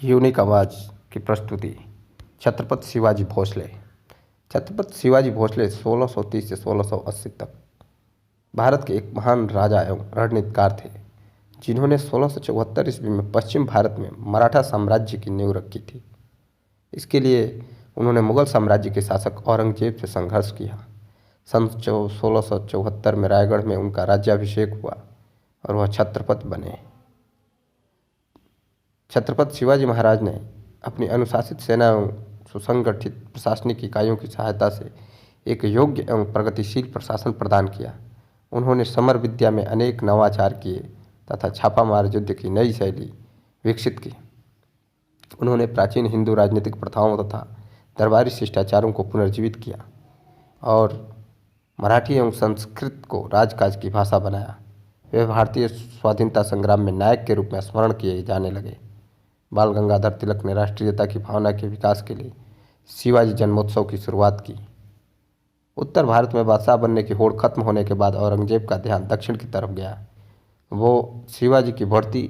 Unique आवाज़ की प्रस्तुति। छत्रपति शिवाजी भोसले। छत्रपति शिवाजी भोसले 1630 से 1680 तक भारत के एक महान राजा एवं रणनीतिकार थे, जिन्होंने 1674 ईस्वी में पश्चिम भारत में मराठा साम्राज्य की नींव रखी थी। इसके लिए उन्होंने मुगल साम्राज्य के शासक औरंगजेब से संघर्ष किया। सन 1674 में रायगढ़ में उनका राज्याभिषेक हुआ और वह छत्रपति बने। छत्रपति शिवाजी महाराज ने अपनी अनुशासित सेना एवं सुसंगठित प्रशासनिक इकाइयों की सहायता से एक योग्य एवं प्रगतिशील प्रशासन प्रदान किया। उन्होंने समर विद्या में अनेक नवाचार किए तथा छापामार युद्ध की नई शैली विकसित की। उन्होंने प्राचीन हिंदू राजनीतिक प्रथाओं तथा दरबारी शिष्टाचारों को पुनर्जीवित किया और मराठी एवं संस्कृत को राजकाज की भाषा बनाया। वे भारतीय स्वाधीनता संग्राम में नायक के रूप में स्मरण किए जाने लगे। बाल गंगाधर तिलक ने राष्ट्रीयता की भावना के विकास के लिए शिवाजी जन्मोत्सव की शुरुआत की। उत्तर भारत में बादशाह बनने की होड़ खत्म होने के बाद औरंगजेब का ध्यान दक्षिण की तरफ गया। वो शिवाजी की बढ़ती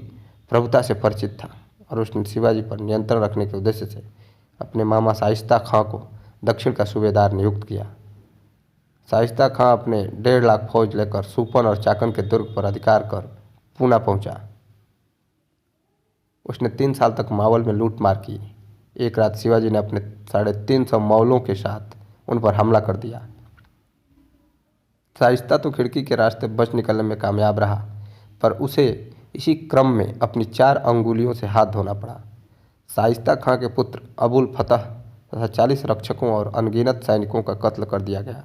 प्रभुता से परिचित था और उसने शिवाजी पर नियंत्रण रखने के उद्देश्य से अपने मामा शाइस्ता खां को दक्षिण का सूबेदार नियुक्त किया। शाइस्ता खां अपने 1.5 लाख फौज लेकर सुपन और चाकन के दुर्ग पर अधिकार कर पूना पहुंचा। उसने 3 साल तक मावल में लूटमार की। एक रात शिवाजी ने अपने 350 मौलों के साथ उन पर हमला कर दिया। शाइस्ता तो खिड़की के रास्ते बच निकलने में कामयाब रहा, पर उसे इसी क्रम में अपनी 4 अंगुलियों से हाथ धोना पड़ा। शाइस्ता खां के पुत्र अबुल फतह तथा 40 रक्षकों और अनगिनत सैनिकों का कत्ल कर दिया गया।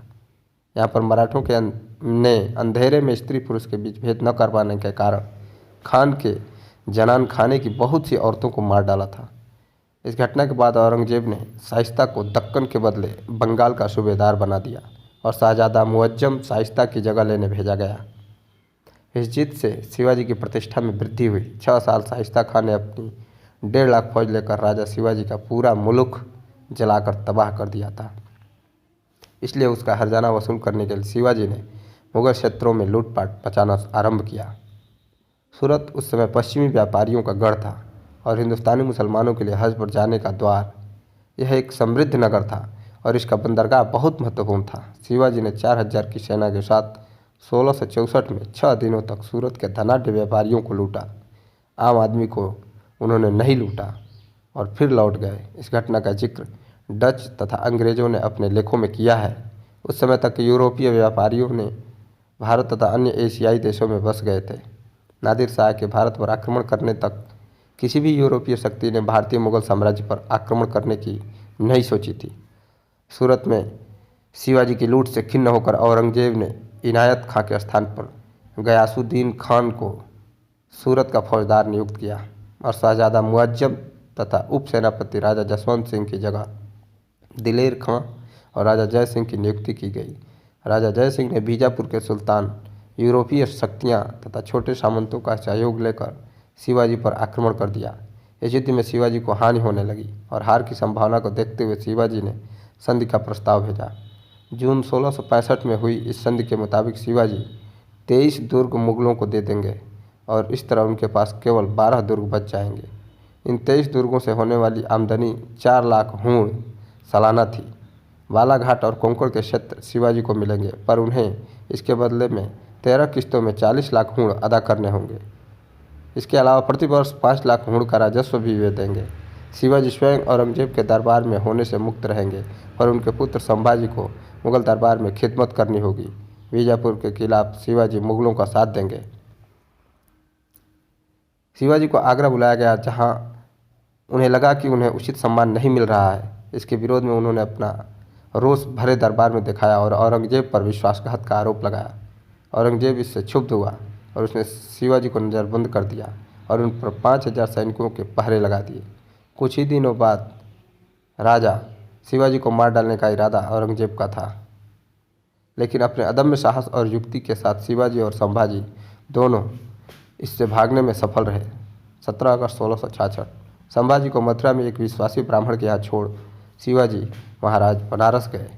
यहाँ पर मराठों के ने अंधेरे में स्त्री पुरुष के बीच भेद न कर पाने के कारण खान के जनान खाने की बहुत सी औरतों को मार डाला था। इस घटना के बाद औरंगजेब ने शाइस्ता को दक्कन के बदले बंगाल का सूबेदार बना दिया और शाहजादा मुअज्जम शाइस्ता की जगह लेने भेजा गया। इस जीत से शिवाजी की प्रतिष्ठा में वृद्धि हुई। 6 साल शाइस्ता खान ने अपनी 1.5 लाख फौज लेकर राजा शिवाजी का पूरा मुल्क जलाकर तबाह कर दिया था। इसलिए उसका हर्जाना वसूल करने के लिए शिवाजी ने मुगल क्षेत्रों में लूटपाट मचाना आरंभ किया। सूरत उस समय पश्चिमी व्यापारियों का गढ़ था और हिंदुस्तानी मुसलमानो64 के लिए हज पर जाने का द्वार। यह एक समृद्ध नगर था और इसका बंदरगाह बहुत महत्वपूर्ण था। शिवाजी ने 4000 की सेना के साथ 1664 में 6 दिनों तक सूरत के धनाढ्य व्यापारियों को लूटा। आम आदमी को उन्होंने नहीं लूटा और फिर लौट गए। इस घटना का जिक्र डच तथा अंग्रेज़ों ने अपने लेखों में किया है। उस समय तक यूरोपीय व्यापारियों ने भारत तथा अन्य एशियाई देशों में बस गए थे। नादिर शाह के भारत पर आक्रमण करने तक किसी भी यूरोपीय शक्ति ने भारतीय मुगल साम्राज्य पर आक्रमण करने की नहीं सोची थी। सूरत में शिवाजी की लूट से खिन्न होकर औरंगजेब ने इनायत खां के स्थान पर गयासुद्दीन खान को सूरत का फौजदार नियुक्त किया और शाहजादा मुअज्जम तथा उप सेनापति राजा जसवंत सिंह की जगह दिलेर खां और राजा जय सिंह की नियुक्ति की गई। राजा जय सिंह ने बीजापुर के सुल्तान, यूरोपीय शक्तियाँ तथा छोटे सामंतों का सहयोग लेकर शिवाजी पर आक्रमण कर दिया। इस युद्ध में शिवाजी को हानि होने लगी और हार की संभावना को देखते हुए शिवाजी ने संधि का प्रस्ताव भेजा। जून 1665 में हुई इस संधि के मुताबिक शिवाजी 23 दुर्ग मुगलों को दे देंगे और इस तरह उनके पास केवल 12 दुर्ग बच जाएंगे। इन 23 दुर्गों से होने वाली आमदनी 4 लाख हूण सालाना थी। बालाघाट और कोंकण के क्षेत्र शिवाजी को मिलेंगे, पर उन्हें इसके बदले में 13 किस्तों में 40 लाख हूण अदा करने होंगे। इसके अलावा प्रतिवर्ष 5 लाख हूण का राजस्व भी वे देंगे। शिवाजी स्वयं औरंगजेब के दरबार में होने से मुक्त रहेंगे, पर उनके पुत्र संभाजी को मुगल दरबार में खिदमत करनी होगी। बीजापुर के खिलाफ शिवाजी मुगलों का साथ देंगे। शिवाजी को आगरा बुलाया गया, जहां उन्हें लगा कि उन्हें उचित सम्मान नहीं मिल रहा है। इसके विरोध में उन्होंने अपना रोष भरे दरबार में दिखाया और औरंगजेब पर विश्वासघात का आरोप लगाया। औरंगजेब इससे क्षुब्ध हुआ और उसने शिवाजी को नज़रबंद कर दिया और उन पर 5000 सैनिकों के पहरे लगा दिए। कुछ ही दिनों बाद राजा शिवाजी को मार डालने का इरादा औरंगजेब का था, लेकिन अपने अदम्य साहस और युक्ति के साथ शिवाजी और संभाजी दोनों इससे भागने में सफल रहे। 17 अगस्त 1666 संभाजी को मथुरा में एक विश्वासी ब्राह्मण के यहाँ छोड़ शिवाजी महाराज बनारस गए।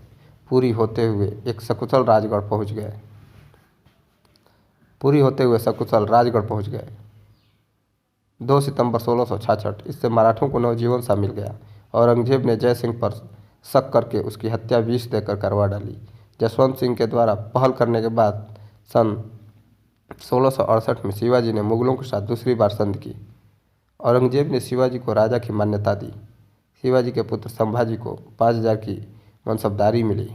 पूरी होते हुए सकुशल राजगढ़ पहुँच गए। 2 सितंबर 1666 इससे मराठों को नवजीवन सा मिल गया। औरंगजेब ने जय सिंह पर शक करके उसकी हत्या विष देकर करवा डाली। जसवंत सिंह के द्वारा पहल करने के बाद सन 1668 में शिवाजी ने मुगलों के साथ दूसरी बार संधि की। औरंगजेब ने शिवाजी को राजा की मान्यता दी। शिवाजी के पुत्र संभाजी को 5000 की मनसबदारी मिली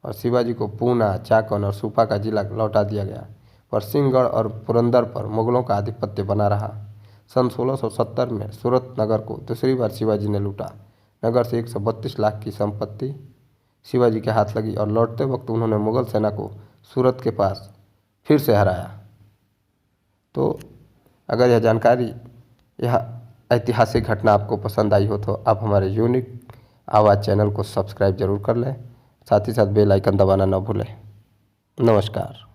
और शिवाजी को पूना, चाकन और सुपा का जिला लौटा दिया गया, पर सिंहगढ़ और पुरंदर पर मुगलों का आधिपत्य बना रहा। सन 1670 में सूरत नगर को दूसरी बार शिवाजी ने लूटा। नगर से 132 लाख की संपत्ति शिवाजी के हाथ लगी और लौटते वक्त उन्होंने मुगल सेना को सूरत के पास फिर से हराया। तो अगर यह जानकारी, यह ऐतिहासिक घटना आपको पसंद आई हो तो आप हमारे यूनिक आवाज़ चैनल को सब्सक्राइब जरूर कर लें, साथ ही साथ बेल आइकन दबाना न भूलें। नमस्कार।